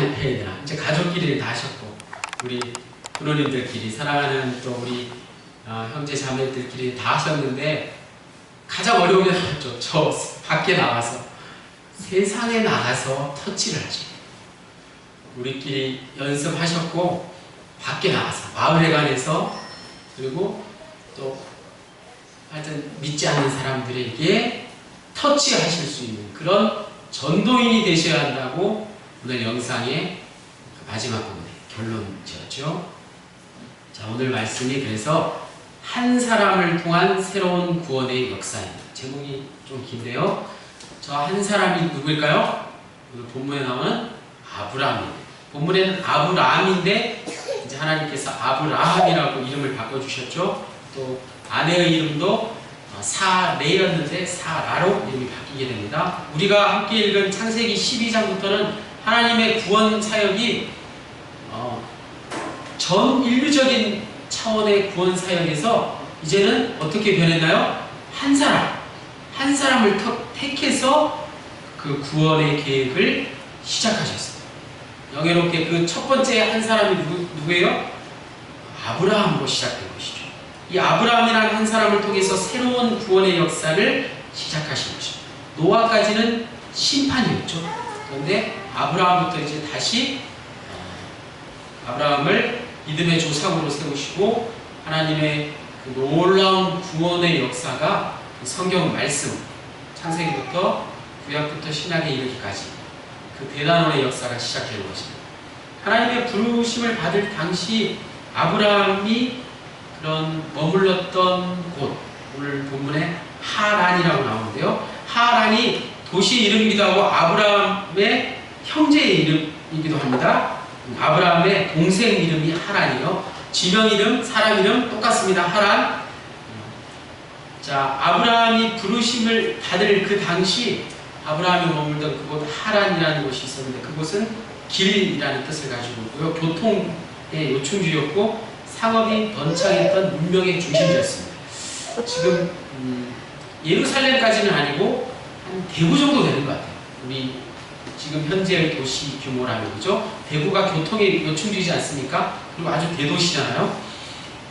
발표해야 되나. 이제 가족끼리 다 하셨고, 우리 부모님들끼리, 사랑하는 또 우리 형제 자매들끼리 다 하셨는데, 가장 어려운 게 뭐죠? 저 밖에 나가서, 세상에 나가서 터치를 하죠. 우리끼리 연습하셨고, 밖에 나가서, 마을회관에서, 그리고 또 하여튼 믿지 않는 사람들에게 터치하실 수 있는 그런 전도인이 되셔야 한다고 오늘 영상의 마지막 부분에 결론 지었죠. 자, 오늘 말씀이 그래서 한 사람을 통한 새로운 구원의 역사입니다. 제목이 좀 긴데요. 저 한 사람이 누구일까요? 오늘 본문에 나오는 아브라함입니다. 본문에는 아브라함인데 이제 하나님께서 아브라함이라고 이름을 바꿔주셨죠. 또 아내의 이름도 사레였는데 사라로 이름이 바뀌게 됩니다. 우리가 함께 읽은 창세기 12장부터는 하나님의 구원 사역이 전 인류적인 차원의 구원 사역에서 이제는 어떻게 변했나요? 한 사람을 택해서 그 구원의 계획을 시작하셨어요. 영예롭게 그 첫 번째 한 사람이 누구예요? 아브라함으로 시작된 것이죠. 이 아브라함이라는 한 사람을 통해서 새로운 구원의 역사를 시작하신 것입니다. 노아까지는 심판이었죠. 그런데 아브라함부터 이제 다시 아브라함을 믿음의 조상으로 세우시고 하나님의 그 놀라운 구원의 역사가 성경 말씀, 창세기부터 구약부터 신약에 이르기까지 그 대단원의 역사가 시작되는 것입니다. 하나님의 부르심을 받을 당시 아브라함이 그런 머물렀던 곳, 오늘 본문에 하란이라고 나오는데요. 하란이 도시 이름이기도 하고 아브라함의 형제의 이름이기도 합니다. 아브라함의 동생 이름이 하란이요. 지명 이름, 사람 이름 똑같습니다. 하란. 자, 아브라함이 부르심을 받을 그 당시 아브라함이 머물던 그곳 하란이라는 곳이 있었는데 그곳은 길이라는 뜻을 가지고 있고요. 교통의 요충지였고 상업이 번창했던 문명의 중심지였습니다. 지금 예루살렘까지는 아니고 한 대구 정도 되는 것 같아요. 우리 지금 현재의 도시 규모라면, 그죠? 대구가 교통의 요충지지 않습니까? 그리고 아주 대도시잖아요.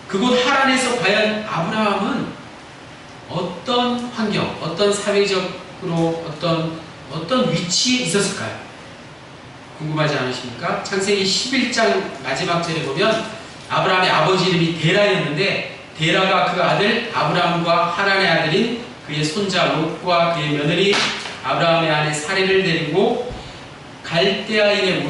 그곳 하란에서 과연 아브라함은 어떤 환경, 어떤 사회적으로 어떤 위치에 있었을까요? 궁금하지 않으십니까? 창세기 11장 마지막 절에 보면 아브라함의 아버지 이름이 데라였는데 데라가 그 아들 아브라함과 하란의 아들인 그의 손자 롯과 그의 며느리 아브라함의 아내 사레를 데리고 갈대아인의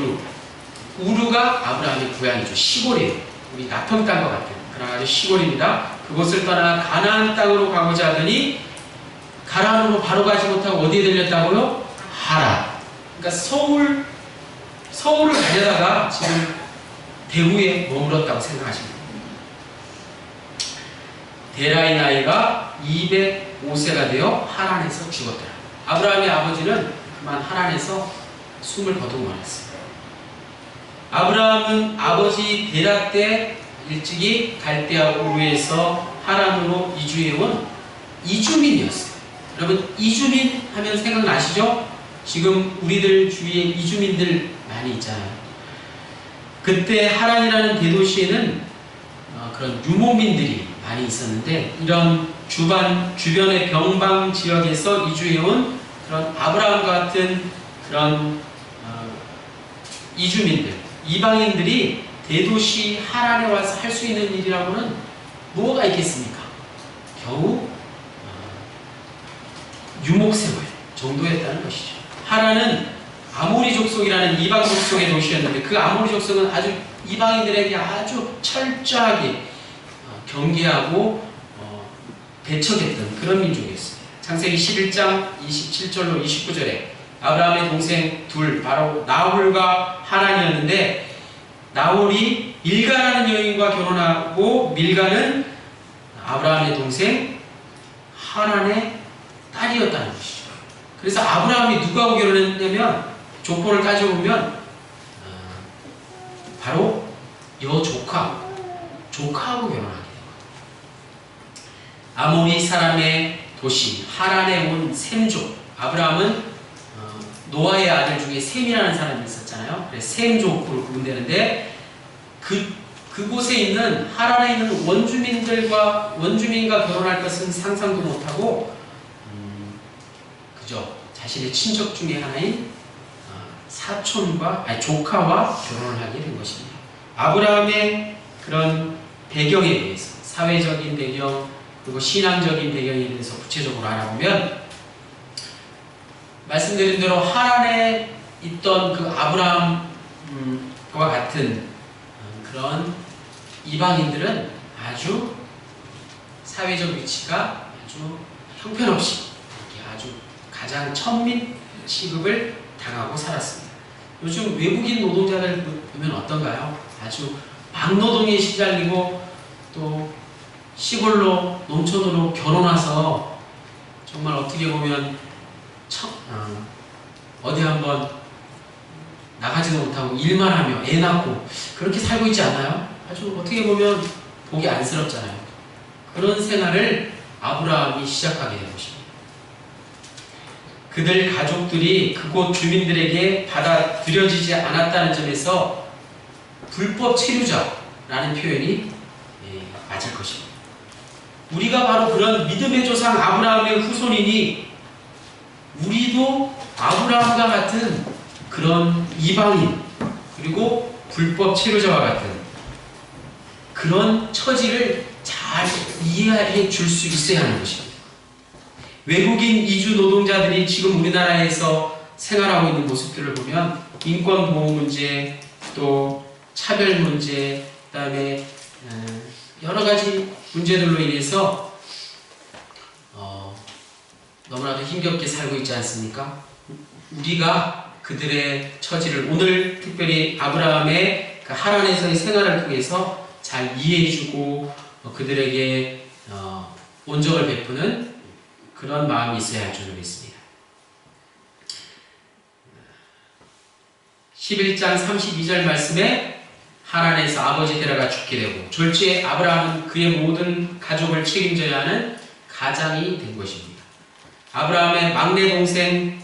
우르가 아브라함의 고향이죠. 시골이에요. 우리 나평 땅과 같은 그런 아주 시골입니다. 그곳을 떠나 가나안 땅으로 가고자 하더니 가나안으로 바로 가지 못하고 어디에 들렸다고요? 하란. 그러니까 서울을 가려다가 지금 대구에 머물렀다고 생각하시면 됩니다. 데라의 나이가 205세가 되어 하란에서 죽었더라. 아브라함의 아버지는 그만 하란에서 숨을 거두고 말았습니다. 아브라함은 아버지 데라 때 일찍이 갈대아 우르에서 하란으로 이주해온 이주민이었어요. 여러분, 이주민 하면 생각나시죠? 지금 우리들 주위에 이주민들 많이 있잖아요. 그때 하란이라는 대도시에는 그런 유목민들이 많이 있었는데 이런 주변의 병방 지역에서 이주해온 그런 아브라함 같은 그런 이주민들, 이방인들이 대도시 하란에 와서 할 수 있는 일이라고는 뭐가 있겠습니까? 겨우 유목생활 정도였다는 것이죠. 하란은 아모리 족속이라는 이방 족속의 도시였는데 그 아모리 족속은 아주 이방인들에게 아주 철저하게 경계하고 배척했던 그런 민족이었습니다. 창세기 11장 27절로 29절에 아브라함의 동생 둘, 바로 나홀과 하란이었는데 나홀이 밀가라는 여인과 결혼하고 밀가는 아브라함의 동생 하란의 딸이었다는 것이죠. 그래서 아브라함이 누구하고 결혼했냐면 족보를 따져보면 바로 조카하고 결혼하게 됩니다. 아모리 사람의 도시 하란에 온 셈족, 아브라함은 노아의 아들 중에 셈이라는 사람이 있었잖아요. 그래서 셈 족보를 구분되는데 그곳에 있는 하란에 있는 원주민과 결혼할 것은 상상도 못하고 그저 자신의 친척 중에 하나인 조카와 결혼을 하게 된 것입니다. 아브라함의 그런 배경에 대해서 사회적인 배경 그리고 신앙적인 배경에 대해서 구체적으로 알아보면 말씀드린 대로 하란에 있던 그 아브라함과 같은 그런 이방인들은 아주 사회적 위치가 아주 형편없이 아주 가장 천민 취급을 당하고 살았습니다. 요즘 외국인 노동자들 보면 어떤가요? 아주 막노동에 시달리고 또 시골로 농촌으로 결혼해서 정말 어떻게 보면 어디 한번 나가지도 못하고 일만 하며 애 낳고 그렇게 살고 있지 않나요? 아주 어떻게 보면 보기 안쓰럽잖아요. 그런 생활을 아브라함이 시작하게 된 것입니다. 그들 가족들이 그곳 주민들에게 받아들여지지 않았다는 점에서 불법 체류자라는 표현이 맞을 것입니다. 우리가 바로 그런 믿음의 조상 아브라함의 후손이니 우리도 아브라함과 같은 그런 이방인 그리고 불법 체류자와 같은 그런 처지를 잘 이해해 줄 수 있어야 하는 것입니다. 외국인 이주 노동자들이 지금 우리나라에서 생활하고 있는 모습들을 보면 인권 보호 문제, 또 차별 문제, 그 다음에 여러 가지 문제들로 인해서 너무나도 힘겹게 살고 있지 않습니까? 우리가 그들의 처지를 오늘 특별히 아브라함의 그 하란에서의 생활을 통해서 잘 이해해주고 그들에게 온정을 베푸는 그런 마음이 있어야 할 줄 믿습니다. 11장 32절 말씀에 하란에서 아버지 데려가 죽게 되고 졸지에 아브라함은 그의 모든 가족을 책임져야 하는 가장이 된 것입니다. 아브라함의 막내 동생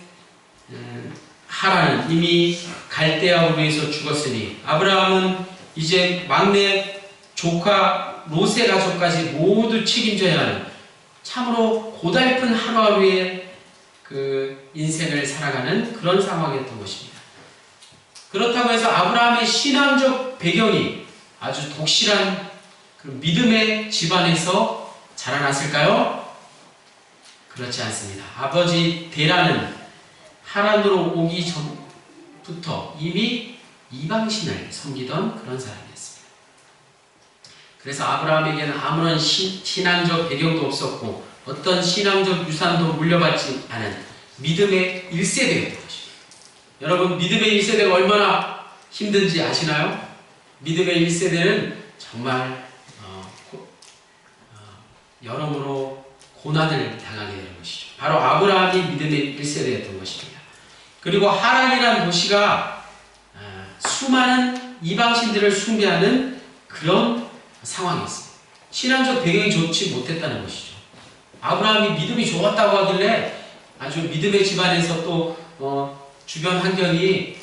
하란은 이미 갈대아 우르에서 죽었으니 아브라함은 이제 막내 조카 롯의 가족까지 모두 책임져야 하는 참으로 고달픈 하루하루의 그 인생을 살아가는 그런 상황이었던 것입니다. 그렇다고 해서 아브라함의 신앙적 배경이 아주 독실한 그 믿음의 집안에서 자라났을까요? 그렇지 않습니다. 아버지 데라는 하란으로 오기 전부터 이미 이방신을 섬기던 그런 사람이었습니다. 그래서 아브라함에게는 아무런 신앙적 배경도 없었고 어떤 신앙적 유산도 물려받지 않은 믿음의 1세대였던 것입니다. 여러분 믿음의 1세대가 얼마나 힘든지 아시나요? 믿음의 1세대는 정말 여러모로 고난을 당하게 되는 것이죠. 바로 아브라함이 믿음의 1세대였던 것입니다. 그리고 하란이라는 도시가 수많은 이방신들을 숭배하는 그런 상황이었습니다. 신앙적 배경이 좋지 못했다는 것이죠. 아브라함이 믿음이 좋았다고 하길래 아주 믿음의 집안에서 또 주변 환경이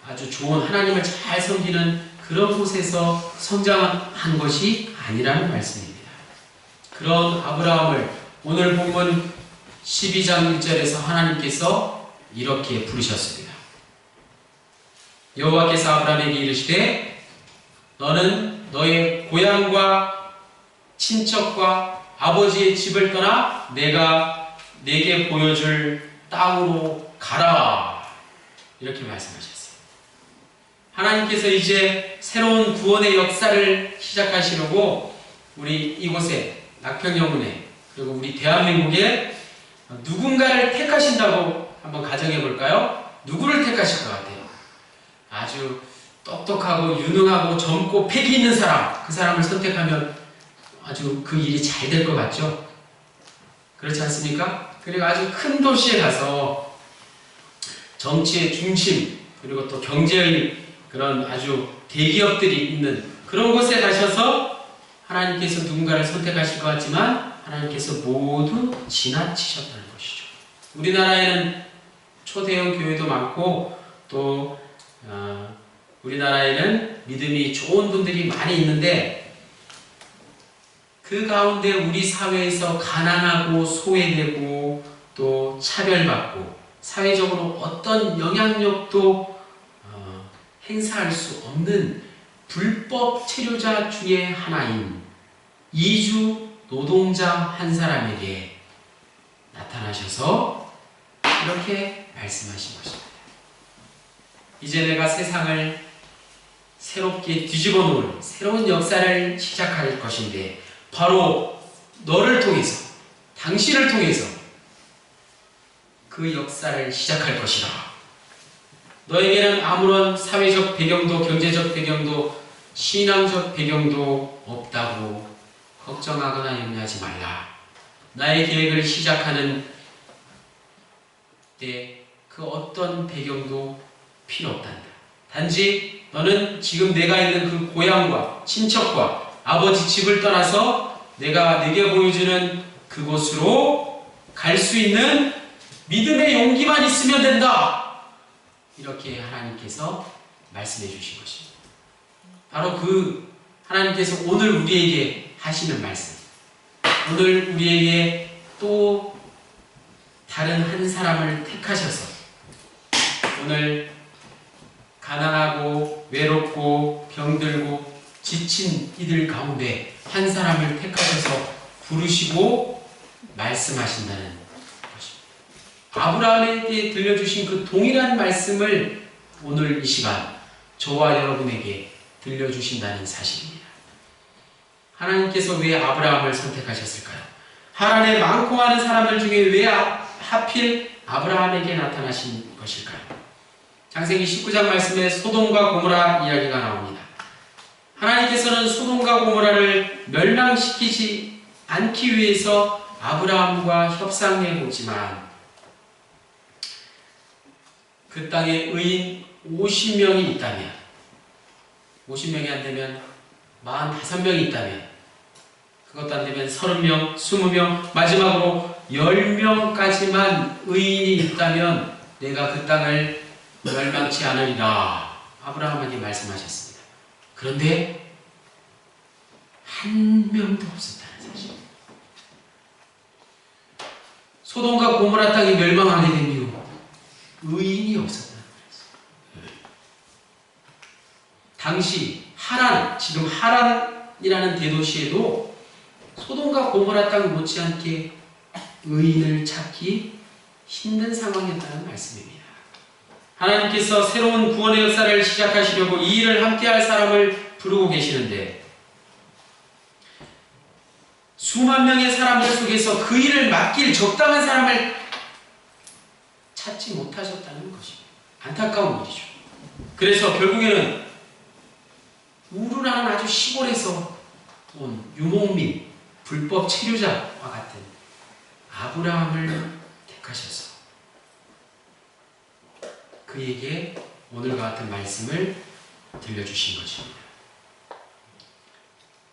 아주 좋은 하나님을 잘 섬기는 그런 곳에서 성장한 것이 아니라는 말씀입니다. 그런 아브라함을 오늘 본문 12장 1절에서 하나님께서 이렇게 부르셨습니다. 여호와께서 아브라함에게 이르시되 너는 너의 고향과 친척과 아버지의 집을 떠나 내가 내게 보여줄 땅으로 가라. 이렇게 말씀하셨어요. 하나님께서 이제 새로운 구원의 역사를 시작하시려고 우리 이곳에 낙평영문에 그리고 우리 대한민국에 누군가를 택하신다고 한번 가정해 볼까요? 누구를 택하실 것 같아요? 아주 똑똑하고 유능하고 젊고 패기 있는 사람, 그 사람을 선택하면 아주 그 일이 잘 될 것 같죠? 그렇지 않습니까? 그리고 아주 큰 도시에 가서 정치의 중심 그리고 또 경제의 그런 아주 대기업들이 있는 그런 곳에 가셔서 하나님께서 누군가를 선택하실 것 같지만 하나님께서 모두 지나치셨다는 것이죠. 우리나라에는 초대형 교회도 많고 또 우리나라에는 믿음이 좋은 분들이 많이 있는데 그 가운데 우리 사회에서 가난하고 소외되고 또 차별받고 사회적으로 어떤 영향력도 행사할 수 없는 불법 체류자 중에 하나인 이주 노동자 한 사람에게 나타나셔서 이렇게 말씀하신 것입니다. 이제 내가 세상을 새롭게 뒤집어 놓을 새로운 역사를 시작할 것인데 바로 너를 통해서, 당신을 통해서 그 역사를 시작할 것이다. 너에게는 아무런 사회적 배경도 경제적 배경도 신앙적 배경도 없다고 걱정하거나 염려하지 말라. 나의 계획을 시작하는 때 그 어떤 배경도 필요 없단다. 단지 너는 지금 내가 있는 그 고향과 친척과 아버지 집을 떠나서 내가 내게 보여주는 그곳으로 갈 수 있는 믿음의 용기만 있으면 된다. 이렇게 하나님께서 말씀해 주신 것입니다. 바로 그 하나님께서 오늘 우리에게 하시는 말씀, 오늘 우리에게 또 다른 한 사람을 택하셔서 오늘 가난하고 외롭고 병들고 지친 이들 가운데 한 사람을 택하셔서 부르시고 말씀하신다는 것입니다. 아브라함에게 들려주신 그 동일한 말씀을 오늘 이 시간 저와 여러분에게 들려주신다는 사실입니다. 하나님께서 왜 아브라함을 선택하셨을까요? 하란에 많고 많은 사람들 중에 왜 하필 아브라함에게 나타나신 것일까요? 창세기 19장 말씀에 소돔과 고모라 이야기가 나옵니다. 하나님께서는 소돔과 고모라를 멸망시키지 않기 위해서 아브라함과 협상해 보지만 그 땅에 의인 50명이 있다면 50명이 안 되면 45명이 있다면 그것도 안 되면 30명, 20명, 마지막으로 10명까지만 의인이 있다면 내가 그 땅을 멸망치 않으리라 아브라함에게 말씀하셨습니다. 그런데 한 명도 없었다는 사실. 소돔과 고모라 땅이 멸망하게 된 이유 의인이 없었다는 거예요. 당시 하란, 지금 하란이라는 대도시에도 소돔과 고모라 땅 못지않게 의인을 찾기 힘든 상황이었다는 말씀입니다. 하나님께서 새로운 구원의 역사를 시작하시려고 이 일을 함께할 사람을 부르고 계시는데 수만 명의 사람들 속에서 그 일을 맡길 적당한 사람을 찾지 못하셨다는 것입니다. 안타까운 일이죠. 그래서 결국에는 우르라는 아주 시골에서 온 유목민, 불법 체류자와 같은 아브라함을 택하셔서 그에게 오늘과 같은 말씀을 들려주신 것입니다.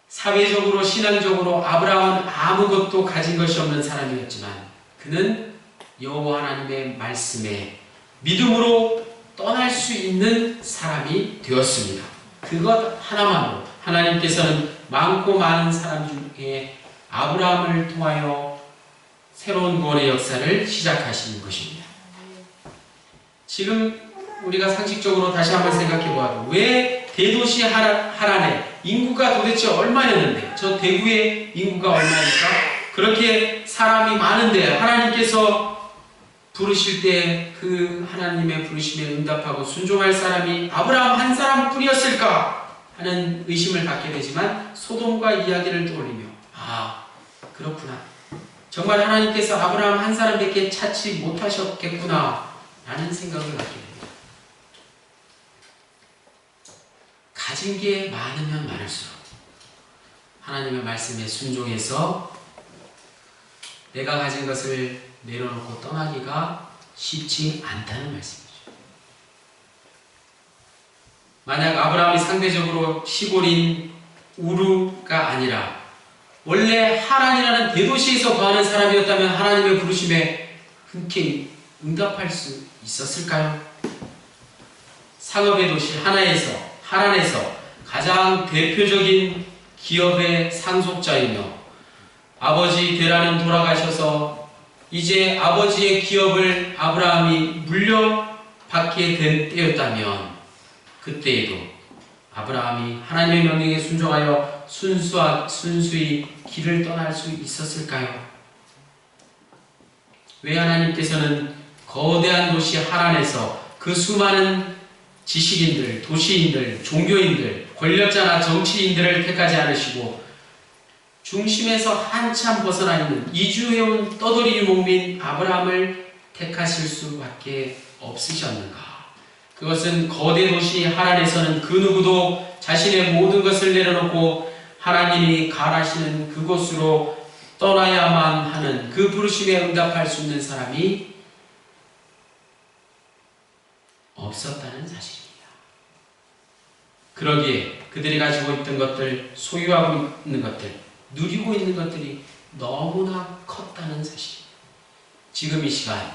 사회적으로 신앙적으로 아브라함은 아무것도 가진 것이 없는 사람이었지만 그는 여호와 하나님의 말씀에 믿음으로 떠날 수 있는 사람이 되었습니다. 그것 하나만으로 하나님께서는 많고 많은 사람 중에 아브라함을 통하여 새로운 구원의 역사를 시작하시는 것입니다. 지금 우리가 상식적으로 다시 한번 생각해 보아도 왜 대도시 하란에 인구가 도대체 얼마였는데 저 대구의 인구가 얼마입니까? 그렇게 사람이 많은데 하나님께서 부르실 때 그 하나님의 부르심에 응답하고 순종할 사람이 아브라함 한 사람뿐이었을까 하는 의심을 갖게 되지만 소돔과 이야기를 떠올리며 아 그렇구나 정말 하나님께서 아브라함 한 사람밖에 찾지 못하셨겠구나 라는 생각을 갖게 됩니다. 가진 게 많으면 많을수록 하나님의 말씀에 순종해서 내가 가진 것을 내려놓고 떠나기가 쉽지 않다는 말씀이죠. 만약 아브라함이 상대적으로 시골인 우르가 아니라 원래 하란이라는 대도시에서 거하는 사람이었다면 하나님의 부르심에 흔쾌히 응답할 수 있었을까요? 상업의 도시 하란에서 가장 대표적인 기업의 상속자이며 아버지 데라는 돌아가셔서 이제 아버지의 기업을 아브라함이 물려받게 된 때였다면 그때에도 아브라함이 하나님의 명령에 순종하여 순수히 길을 떠날 수 있었을까요? 왜 하나님께서는 거대한 도시 하란에서 그 수많은 지식인들, 도시인들, 종교인들, 권력자나 정치인들을 택하지 않으시고 중심에서 한참 벗어나 있는 이주해온 떠돌이 유목민 아브라함을 택하실 수밖에 없으셨는가? 그것은 거대 도시 하란에서는 그 누구도 자신의 모든 것을 내려놓고 하나님이 가라시는 그곳으로 떠나야만 하는 그 부르심에 응답할 수 있는 사람이 없었다는 사실입니다. 그러기에 그들이 가지고 있던 것들, 소유하고 있는 것들, 누리고 있는 것들이 너무나 컸다는 사실입니다. 지금 이 시간,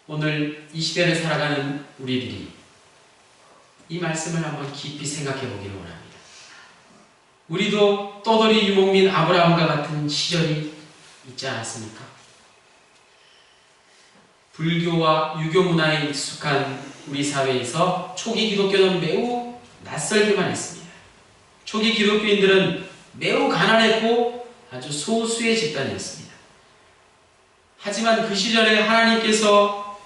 오늘 이 시대를 살아가는 우리들이 이 말씀을 한번 깊이 생각해 보기를 원합니다. 우리도 떠돌이 유목민 아브라함과 같은 시절이 있지 않았습니까? 불교와 유교 문화에 익숙한 우리 사회에서 초기 기독교는 매우 낯설기만 했습니다. 초기 기독교인들은 매우 가난했고 아주 소수의 집단이었습니다. 하지만 그 시절에 하나님께서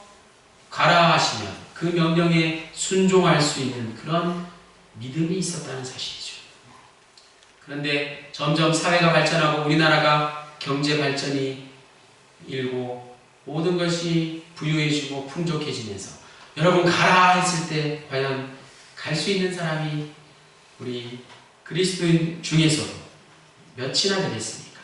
가라 하시면 그 명령에 순종할 수 있는 그런 믿음이 있었다는 사실이죠. 그런데 점점 사회가 발전하고 우리나라가 경제 발전이 일고 모든 것이 부유해지고 풍족해지면서 여러분 가라 했을 때 과연 갈 수 있는 사람이 우리 그리스도인 중에서도 몇이나 되겠습니까?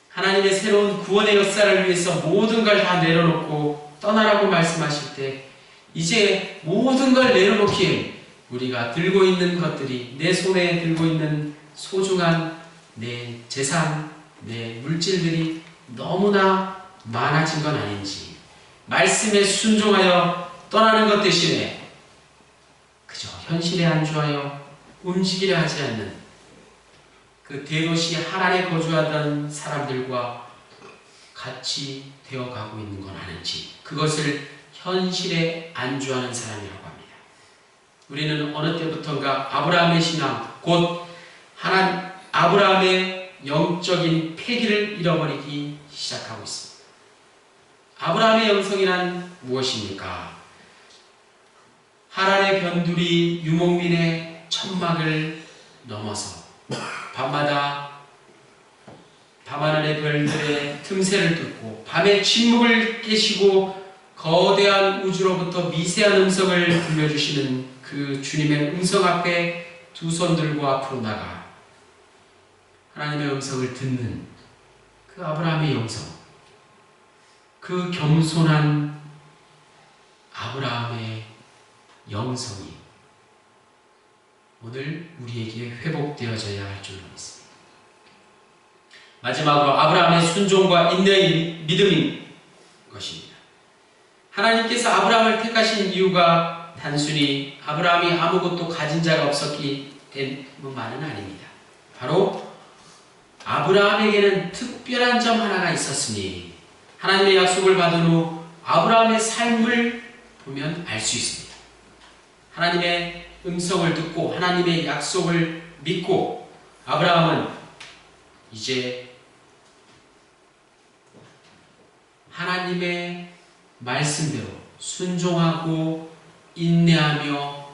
하나님의 새로운 구원의 역사를 위해서 모든 걸 다 내려놓고 떠나라고 말씀하실 때 이제 모든 걸 내려놓기에 우리가 들고 있는 것들이 내 손에 들고 있는 소중한 내 재산, 내 물질들이 너무나 많아진 건 아닌지 말씀에 순종하여 떠나는 것 대신에 그저 현실에 안주하여 움직이려 하지 않는 그 대도시 하란에 거주하던 사람들과 같이 되어가고 있는 건 아닌지 그것을 현실에 안주하는 사람이라고 합니다. 우리는 어느 때부터인가 아브라함의 신앙, 곧 아브라함의 영적인 패기를 잃어버리기 시작하고 있습니다. 아브라함의 영성이란 무엇입니까? 하란의 변두리 유목민의 천막을 넘어서 밤하늘의 별들의 틈새를 뚫고 밤의 침묵을 깨시고 거대한 우주로부터 미세한 음성을 들려주시는 그 주님의 음성 앞에 두 손 들고 앞으로 나가 하나님의 음성을 듣는 그 아브라함의 영성, 그 겸손한 아브라함의 영성이 오늘 우리에게 회복되어져야 할 줄로 믿습니다. 마지막으로 아브라함의 순종과 인내의 믿음인 것입니다. 하나님께서 아브라함을 택하신 이유가 단순히 아브라함이 아무것도 가진 자가 없었기 때문만은 아닙니다. 바로 아브라함에게는 특별한 점 하나가 있었으니 하나님의 약속을 받은 후 아브라함의 삶을 보면 알 수 있습니다. 하나님의 음성을 듣고 하나님의 약속을 믿고 아브라함은 이제 하나님의 말씀대로 순종하고 인내하며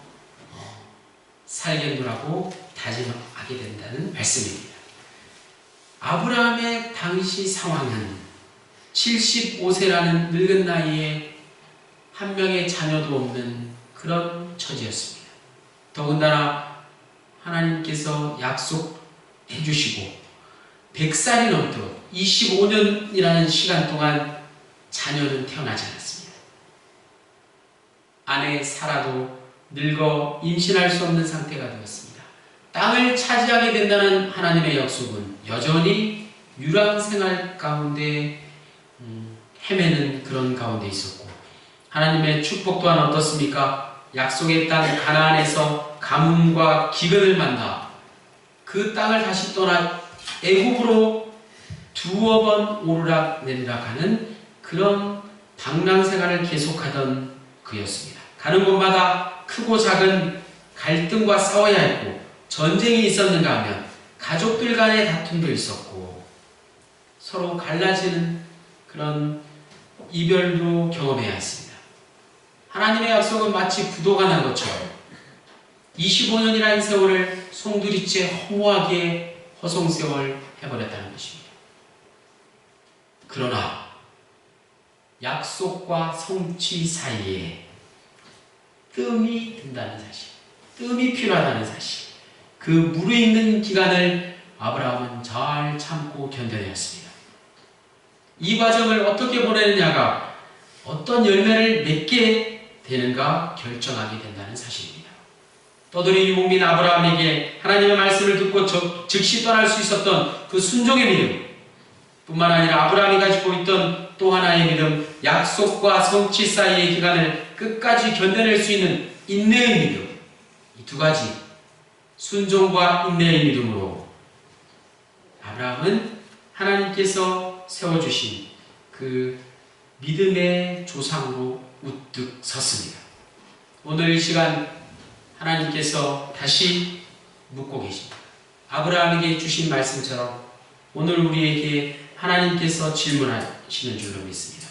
살겠노라고 다짐하게 된다는 말씀입니다. 아브라함의 당시 상황은 75세라는 늙은 나이에 한 명의 자녀도 없는 그런 처지였습니다. 더군다나 하나님께서 약속해 주시고 100살이 넘도록 25년이라는 시간 동안 자녀는 태어나지 않았습니다. 아내 사라도 늙어 임신할 수 없는 상태가 되었습니다. 땅을 차지하게 된다는 하나님의 약속은 여전히 유랑생활 가운데 헤매는 그런 가운데 있었고, 하나님의 축복 또한 어떻습니까? 약속의 땅 가나안에서 가뭄과 기근을 만나 그 땅을 다시 떠나 애굽으로 두어 번 오르락 내리락 하는 그런 방랑 생활을 계속하던 그였습니다. 가는 곳마다 크고 작은 갈등과 싸워야 했고, 전쟁이 있었는가 하면 가족들 간의 다툼도 있었고, 서로 갈라지는 그런 이별도 경험해야 했습니다. 하나님의 약속은 마치 부도가 난 것처럼 25년이라는 세월을 송두리째 허무하게 허송세월 해버렸다는 것입니다. 그러나 약속과 성취 사이에 뜸이 든다는 사실, 뜸이 필요하다는 사실, 그 무르익는 기간을 아브라함은 잘 참고 견뎌내었습니다. 이 과정을 어떻게 보내느냐가 어떤 열매를 맺게 되는가 결정하게 된다는 사실입니다. 떠돌이 유목민 아브라함에게 하나님의 말씀을 듣고 즉시 떠날 수 있었던 그 순종의 믿음, 뿐만 아니라 아브라함이 가지고 있던 또 하나의 믿음, 약속과 성취 사이의 기간을 끝까지 견뎌낼 수 있는 인내의 믿음, 이 두 가지 순종과 인내의 믿음으로 아브라함은 하나님께서 세워주신 그 믿음의 조상으로 우뚝 섰습니다. 오늘 이 시간 하나님께서 다시 묻고 계십니다. 아브라함에게 주신 말씀처럼 오늘 우리에게 하나님께서 질문하시는 줄로 믿습니다.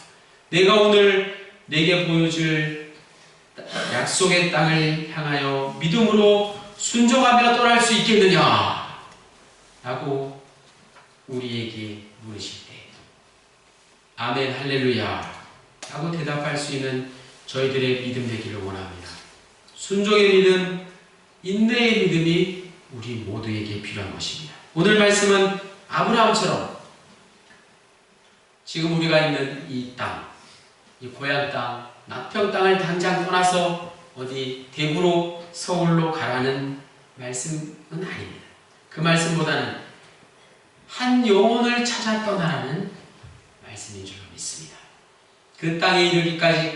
내가 오늘 내게 보여줄 약속의 땅을 향하여 믿음으로 순종하며 떠날 수 있겠느냐? 라고 우리에게 물으실 때 아멘 할렐루야 라고 대답할 수 있는 저희들의 믿음 되기를 원합니다. 순종의 믿음, 인내의 믿음이 우리 모두에게 필요한 것입니다. 오늘 말씀은 아브라함처럼 지금 우리가 있는 이 땅, 이 고향 땅, 낙평 땅을 당장 떠나서 어디 대구로 서울로 가라는 말씀은 아닙니다. 그 말씀보다는 한 영혼을 찾아 떠나라는 말씀인 줄로 믿습니다. 그 땅에 이르기까지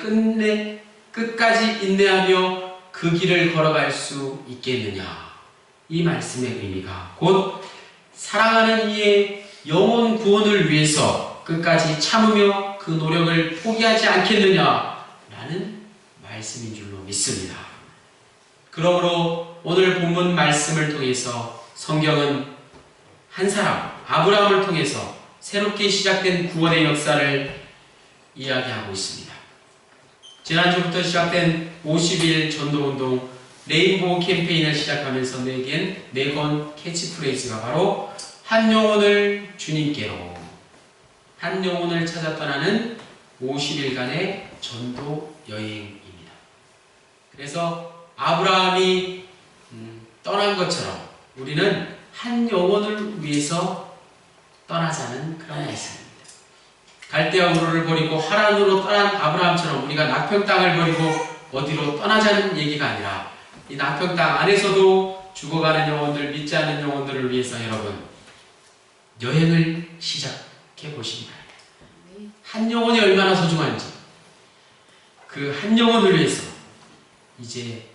끝까지 인내하며 그 길을 걸어갈 수 있겠느냐. 이 말씀의 의미가 곧 사랑하는 이의 영혼 구원을 위해서 끝까지 참으며 그 노력을 포기하지 않겠느냐라는 말씀인 줄로 믿습니다. 그러므로 오늘 본문 말씀을 통해서 성경은 한 사람, 아브라함을 통해서 새롭게 시작된 구원의 역사를 이야기하고 있습니다. 지난주부터 시작된 50일 전도운동 레인보우 캠페인을 시작하면서 내건 캐치프레이즈가 바로 한 영혼을 주님께로, 한 영혼을 찾아 떠나는 50일간의 전도 여행입니다. 그래서 아브라함이 떠난 것처럼 우리는 한 영혼을 위해서 떠나자는 그런 말씀입니다. 갈대아 우르를 버리고 하란으로 떠난 아브라함처럼 우리가 낙평 땅을 버리고 어디로 떠나자는 얘기가 아니라 이 낙평 땅 안에서도 죽어가는 영혼들, 믿지 않는 영혼들을 위해서 여러분 여행을 시작해 보시기 바랍니다. 한 영혼이 얼마나 소중한지 그 한 영혼을 위해서 이제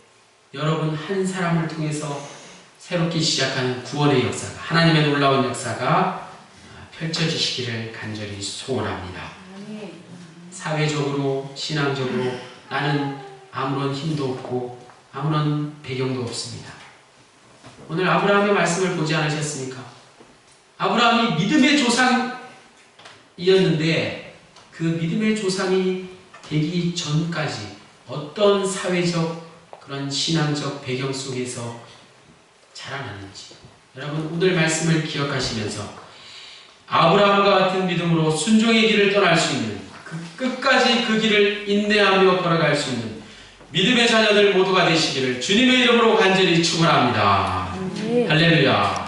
여러분 한 사람을 통해서 새롭게 시작하는 구원의 역사가, 하나님의 놀라운 역사가 펼쳐지시기를 간절히 소원합니다. 사회적으로, 신앙적으로 나는 아무런 힘도 없고 아무런 배경도 없습니다. 오늘 아브라함의 말씀을 보지 않으셨습니까? 아브라함이 믿음의 조상이었는데 그 믿음의 조상이 되기 전까지 어떤 사회적 그런 신앙적 배경 속에서 자라났는지 여러분 오늘 말씀을 기억하시면서 아브라함과 같은 믿음으로 순종의 길을 떠날 수 있는 끝까지 그 길을 인내하며 걸어갈 수 있는 믿음의 자녀들 모두가 되시기를 주님의 이름으로 간절히 축원합니다. 할렐루야.